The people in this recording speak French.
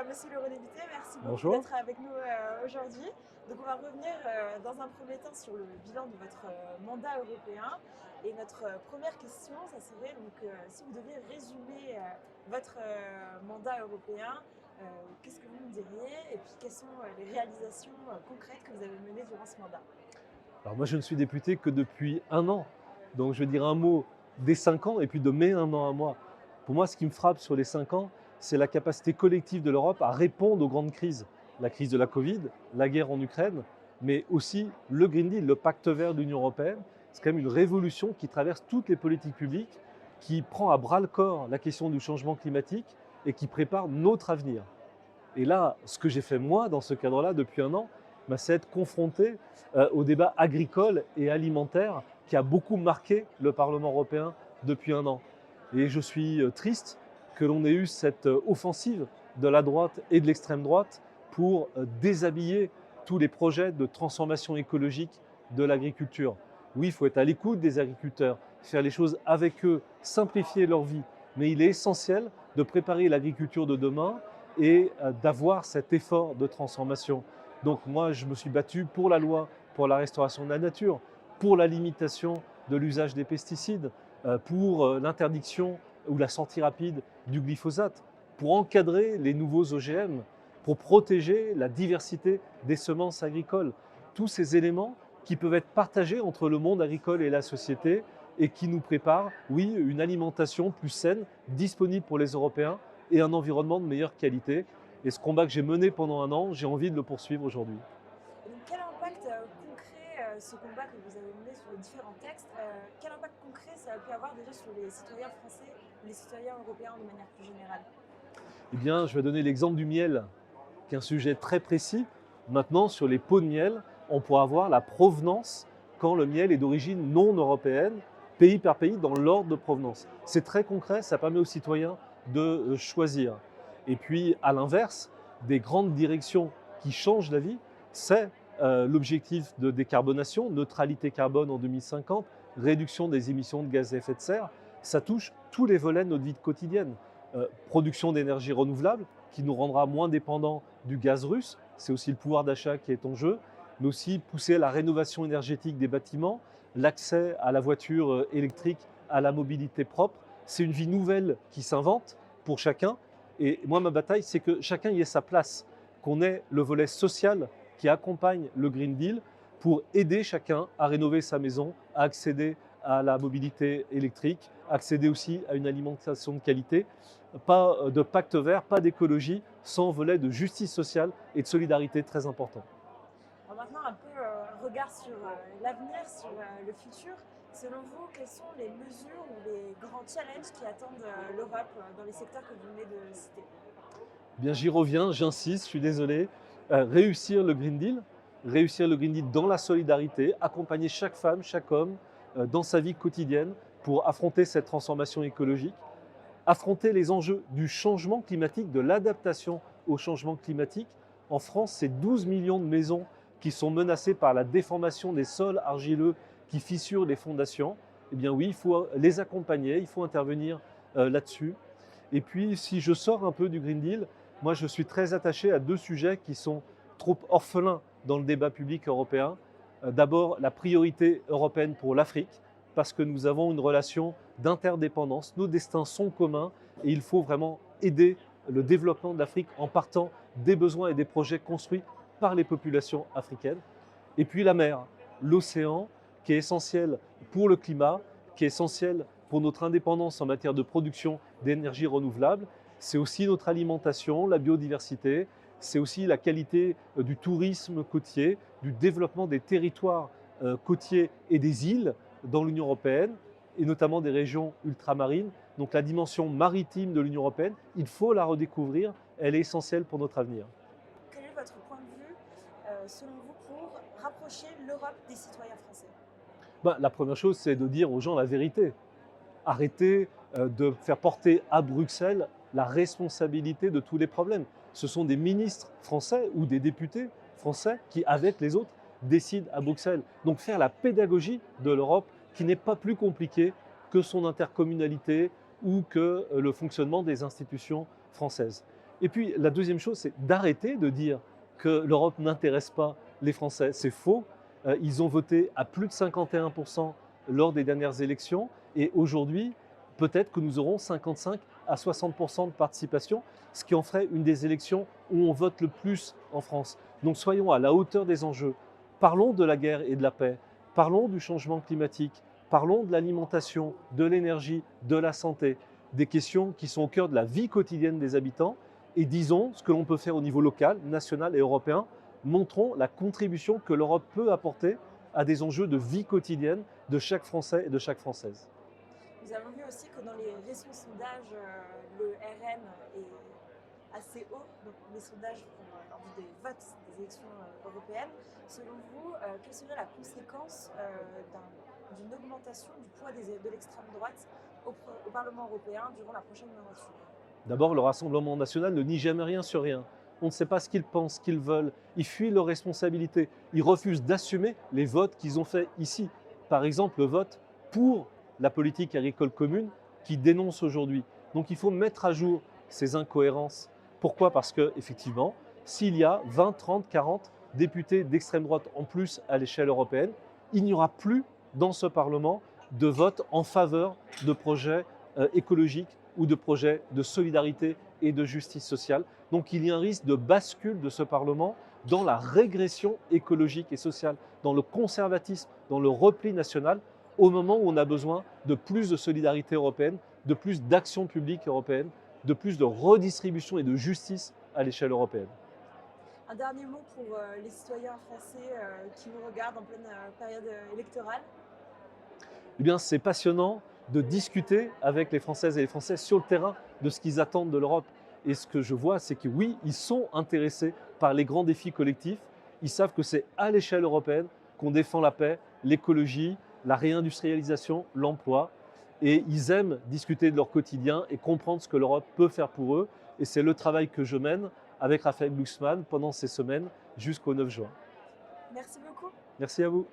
Monsieur le redéputé, merci beaucoup Bonjour. d'être avec nous aujourd'hui. Donc on va revenir dans un premier temps sur le bilan de votre mandat européen. Et notre première question, ça serait donc si vous deviez résumer votre mandat européen, qu'est-ce que vous me diriez et puis quelles sont les réalisations concrètes que vous avez menées durant ce mandat? Alors moi, je ne suis député que depuis un an. Donc je vais dire un mot des 5 ans et puis de mes un an à moi. Pour moi, ce qui me frappe sur les 5 ans, c'est la capacité collective de l'Europe à répondre aux grandes crises. La crise de la Covid, la guerre en Ukraine, mais aussi le Green Deal, le pacte vert de l'Union européenne. C'est quand même une révolution qui traverse toutes les politiques publiques, qui prend à bras le corps la question du changement climatique et qui prépare notre avenir. Et là, ce que j'ai fait moi dans ce cadre-là depuis un an, c'est être confronté au débat agricole et alimentaire qui a beaucoup marqué le Parlement européen depuis un an. Et je suis triste que l'on ait eu cette offensive de la droite et de l'extrême droite pour déshabiller tous les projets de transformation écologique de l'agriculture. Oui, il faut être à l'écoute des agriculteurs, faire les choses avec eux, simplifier leur vie, mais il est essentiel de préparer l'agriculture de demain et d'avoir cet effort de transformation. Donc moi, je me suis battu pour la loi, pour la restauration de la nature, pour la limitation de l'usage des pesticides, pour l'interdiction ou la sortie rapide du glyphosate, pour encadrer les nouveaux OGM, pour protéger la diversité des semences agricoles. Tous ces éléments qui peuvent être partagés entre le monde agricole et la société et qui nous préparent, oui, une alimentation plus saine, disponible pour les Européens, et un environnement de meilleure qualité. Et ce combat que j'ai mené pendant un an, j'ai envie de le poursuivre aujourd'hui. Et donc quel impact concret ce combat que vous avez mené sur les différents textes, quel impact concret ça a pu avoir déjà sur les citoyens français ou les citoyens européens de manière plus générale? Eh bien, je vais donner l'exemple du miel, qui est un sujet très précis. Maintenant, sur les pots de miel, on pourra voir la provenance quand le miel est d'origine non européenne, pays par pays, dans l'ordre de provenance. C'est très concret, ça permet aux citoyens de choisir. Et puis, à l'inverse, des grandes directions qui changent la vie, c'est l'objectif de décarbonation, neutralité carbone en 2050, réduction des émissions de gaz à effet de serre. Ça touche tous les volets de notre vie quotidienne. Production d'énergie renouvelable, qui nous rendra moins dépendants du gaz russe. C'est aussi le pouvoir d'achat qui est en jeu, mais aussi pousser à la rénovation énergétique des bâtiments, l'accès à la voiture électrique, à la mobilité propre. C'est une vie nouvelle qui s'invente pour chacun. Et moi, ma bataille, c'est que chacun y ait sa place, qu'on ait le volet social qui accompagne le Green Deal pour aider chacun à rénover sa maison, à accéder à la mobilité électrique, accéder aussi à une alimentation de qualité. Pas de pacte vert, pas d'écologie sans volet de justice sociale et de solidarité très important. Alors maintenant, un peu regard sur l'avenir, sur le futur. Selon vous, quelles sont les mesures ou les grands challenges qui attendent l'Europe dans les secteurs que vous venez de citer? Bien, j'y reviens, j'insiste, je suis désolé. Réussir le Green Deal dans la solidarité, accompagner chaque femme, chaque homme dans sa vie quotidienne pour affronter cette transformation écologique, affronter les enjeux du changement climatique, de l'adaptation au changement climatique. En France, c'est 12 millions de maisons qui sont menacées par la déformation des sols argileux qui fissurent les fondations. Eh bien oui, il faut les accompagner, il faut intervenir là-dessus. Et puis, si je sors un peu du Green Deal, moi je suis très attaché à deux sujets qui sont trop orphelins dans le débat public européen. D'abord, la priorité européenne pour l'Afrique, parce que nous avons une relation d'interdépendance, nos destins sont communs et il faut vraiment aider le développement de l'Afrique en partant des besoins et des projets construits par les populations africaines. Et puis la mer, l'océan, qui est essentiel pour le climat, qui est essentiel pour notre indépendance en matière de production d'énergie renouvelable. C'est aussi notre alimentation, la biodiversité, c'est aussi la qualité du tourisme côtier, du développement des territoires côtiers et des îles dans l'Union européenne, et notamment des régions ultramarines. Donc la dimension maritime de l'Union européenne, il faut la redécouvrir, elle est essentielle pour notre avenir. Quel est votre point de vue, selon vous, pour rapprocher l'Europe des citoyens français? La première chose, c'est de dire aux gens la vérité. Arrêter de faire porter à Bruxelles la responsabilité de tous les problèmes. Ce sont des ministres français ou des députés français qui, avec les autres, décident à Bruxelles. Donc faire la pédagogie de l'Europe qui n'est pas plus compliquée que son intercommunalité ou que le fonctionnement des institutions françaises. Et puis la deuxième chose, c'est d'arrêter de dire que l'Europe n'intéresse pas les Français. C'est faux. Ils ont voté à plus de 51% lors des dernières élections et aujourd'hui, peut-être que nous aurons 55 à 60% de participation, ce qui en ferait une des élections où on vote le plus en France. Donc soyons à la hauteur des enjeux. Parlons de la guerre et de la paix, parlons du changement climatique, parlons de l'alimentation, de l'énergie, de la santé, des questions qui sont au cœur de la vie quotidienne des habitants et disons ce que l'on peut faire au niveau local, national et européen. Montrons la contribution que l'Europe peut apporter à des enjeux de vie quotidienne de chaque Français et de chaque Française. Nous avons vu aussi que dans les récents sondages, le RN est assez haut, donc les sondages en vue des votes des élections européennes. Selon vous, quelle serait la conséquence d'une augmentation du poids de l'extrême droite au Parlement européen durant la prochaine mandature? D'abord, le Rassemblement national ne nie jamais rien sur rien. On ne sait pas ce qu'ils pensent, ce qu'ils veulent. Ils fuient leurs responsabilités. Ils refusent d'assumer les votes qu'ils ont faits ici. Par exemple, le vote pour la politique agricole commune qu'ils dénoncent aujourd'hui. Donc il faut mettre à jour ces incohérences. Pourquoi? Parce qu'effectivement, s'il y a 20, 30, 40 députés d'extrême droite en plus à l'échelle européenne, il n'y aura plus dans ce Parlement de vote en faveur de projets écologiques ou de projets de solidarité et de justice sociale. Donc il y a un risque de bascule de ce Parlement dans la régression écologique et sociale, dans le conservatisme, dans le repli national, au moment où on a besoin de plus de solidarité européenne, de plus d'action publique européenne, de plus de redistribution et de justice à l'échelle européenne. Un dernier mot pour les citoyens français qui nous regardent en pleine période électorale? Eh bien, c'est passionnant de discuter avec les Françaises et les Français sur le terrain de ce qu'ils attendent de l'Europe. Et ce que je vois, c'est que oui, ils sont intéressés par les grands défis collectifs. Ils savent que c'est à l'échelle européenne qu'on défend la paix, l'écologie, la réindustrialisation, l'emploi. Et ils aiment discuter de leur quotidien et comprendre ce que l'Europe peut faire pour eux. Et c'est le travail que je mène avec Raphaël Glucksmann pendant ces semaines jusqu'au 9 juin. Merci beaucoup. Merci à vous.